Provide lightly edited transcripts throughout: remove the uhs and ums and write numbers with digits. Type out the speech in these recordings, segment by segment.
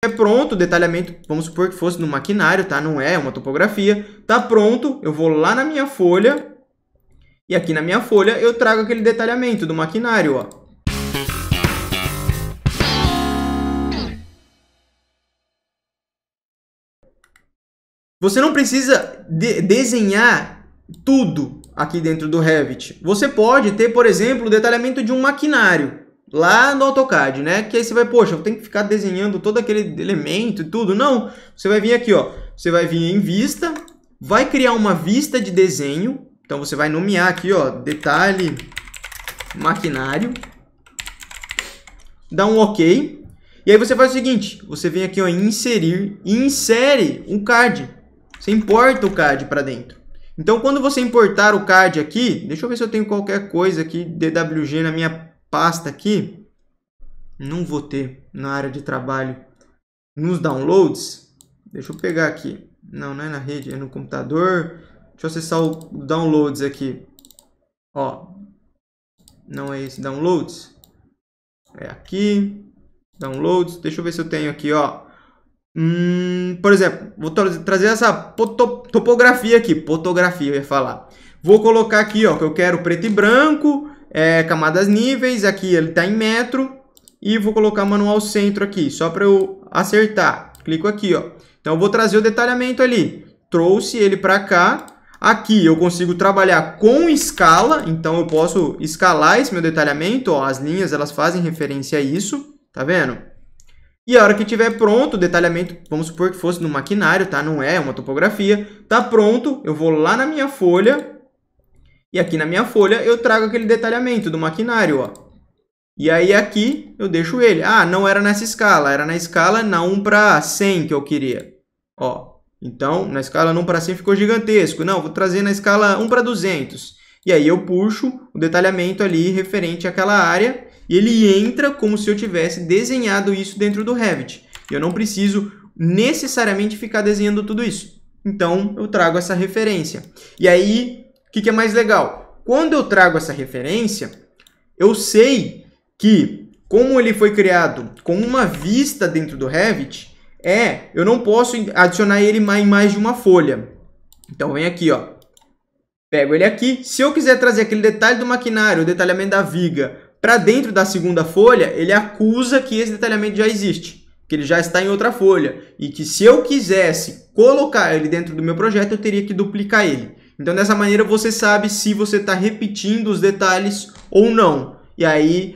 É pronto, o detalhamento, vamos supor que fosse no maquinário, tá? Não é uma topografia. Tá pronto, eu vou lá na minha folha e aqui na minha folha eu trago aquele detalhamento do maquinário, ó. Você não precisa desenhar tudo aqui dentro do Revit. Você pode ter, por exemplo, o detalhamento de um maquinário lá no AutoCAD, né? Que aí você vai, poxa, eu tenho que ficar desenhando todo aquele elemento e tudo. Não, você vai vir aqui, ó. Você vai vir em vista, vai criar uma vista de desenho. Então você vai nomear aqui, ó, detalhe maquinário. Dá um OK. E aí você faz o seguinte, você vem aqui, ó, em inserir e insere um CAD. Você importa o CAD para dentro. Então, quando você importar o CAD aqui, deixa eu ver se eu tenho qualquer coisa aqui, DWG na minha pasta aqui. Não vou ter na área de trabalho. Nos downloads. Deixa eu pegar aqui. Não, não é na rede, é no computador. Deixa eu acessar o downloads aqui. Ó. Não é esse downloads. É aqui. Downloads. Deixa eu ver se eu tenho aqui, ó. Por exemplo, vou trazer essa topografia aqui. Fotografia, eu ia falar. Vou colocar aqui, ó, que eu quero preto e branco. Camadas níveis. Aqui ele está em metro. E vou colocar manual centro aqui. Só para eu acertar. Clico aqui, ó. Então eu vou trazer o detalhamento ali. Trouxe ele para cá. Aqui eu consigo trabalhar com escala. Então eu posso escalar esse meu detalhamento. Ó, as linhas elas fazem referência a isso. Tá vendo? E a hora que estiver pronto, o detalhamento, vamos supor que fosse no maquinário, tá? Não é uma topografia. Tá pronto, eu vou lá na minha folha. E aqui na minha folha eu trago aquele detalhamento do maquinário, ó. E aí aqui eu deixo ele. Ah, não era nessa escala, era na escala na 1:100 que eu queria. Ó, então na escala 1:100 ficou gigantesco. Não, vou trazer na escala 1:200. E aí eu puxo o detalhamento ali referente àquela área. E ele entra como se eu tivesse desenhado isso dentro do Revit. E eu não preciso necessariamente ficar desenhando tudo isso. Então, eu trago essa referência. E aí, o que é mais legal? Quando eu trago essa referência, eu sei que, como ele foi criado com uma vista dentro do Revit, eu não posso adicionar ele em mais de uma folha. Então, vem aqui, ó. Pego ele aqui. Se eu quiser trazer aquele detalhe do maquinário, o detalhamento da viga, para dentro da segunda folha, ele acusa que esse detalhamento já existe, que ele já está em outra folha, e que se eu quisesse colocar ele dentro do meu projeto, eu teria que duplicar ele. Então, dessa maneira, você sabe se você está repetindo os detalhes ou não. E aí,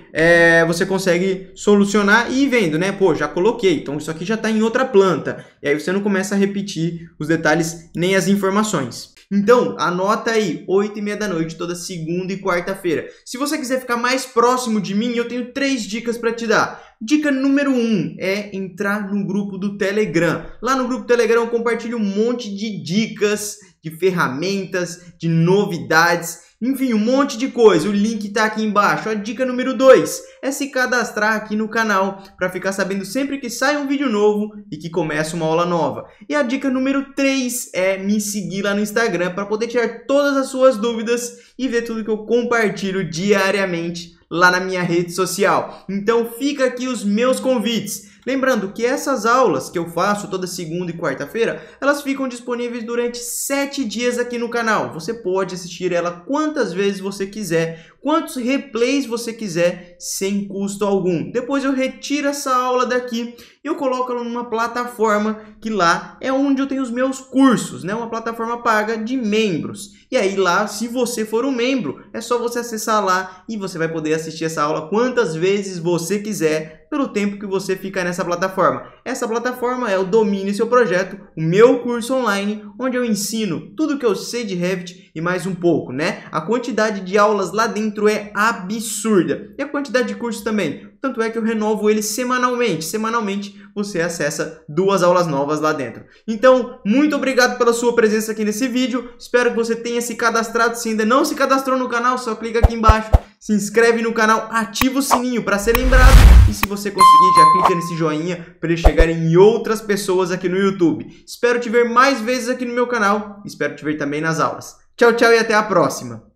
você consegue solucionar e ir vendo, né? Pô, já coloquei, então isso aqui já está em outra planta. E aí você não começa a repetir os detalhes nem as informações. Então, anota aí, 8h30 da noite, toda segunda e quarta-feira. Se você quiser ficar mais próximo de mim, eu tenho 3 dicas para te dar. Dica número 1 é entrar no grupo do Telegram. Lá no grupo do Telegram eu compartilho um monte de dicas, de ferramentas, de novidades, enfim, um monte de coisa. O link está aqui embaixo. A dica número 2 é se cadastrar aqui no canal para ficar sabendo sempre que sai um vídeo novo e que começa uma aula nova. E a dica número 3 é me seguir lá no Instagram para poder tirar todas as suas dúvidas e ver tudo que eu compartilho diariamente lá na minha rede social. Então fica aqui os meus convites. Lembrando que essas aulas que eu faço toda segunda e quarta-feira, elas ficam disponíveis durante 7 dias aqui no canal. Você pode assistir ela quantas vezes você quiser, quantos replays você quiser, sem custo algum. Depois eu retiro essa aula daqui e eu coloco ela numa plataforma que lá é onde eu tenho os meus cursos, né? Uma plataforma paga de membros. E aí lá, se você for um membro, é só você acessar lá e você vai poder assistir essa aula quantas vezes você quiser, pelo tempo que você fica nessa plataforma. Essa plataforma é o Domine Seu Projeto, o meu curso online, onde eu ensino tudo que eu sei de Revit e mais um pouco, né? A quantidade de aulas lá dentro é absurda. E a quantidade de cursos também. Tanto é que eu renovo ele semanalmente. Semanalmente você acessa 2 aulas novas lá dentro. Então, muito obrigado pela sua presença aqui nesse vídeo. Espero que você tenha se cadastrado. Se ainda não se cadastrou no canal, só clica aqui embaixo. Se inscreve no canal, ativa o sininho para ser lembrado. E se você conseguir, já clica nesse joinha para ele chegar em outras pessoas aqui no YouTube. Espero te ver mais vezes aqui no meu canal. Espero te ver também nas aulas. Tchau, tchau e até a próxima.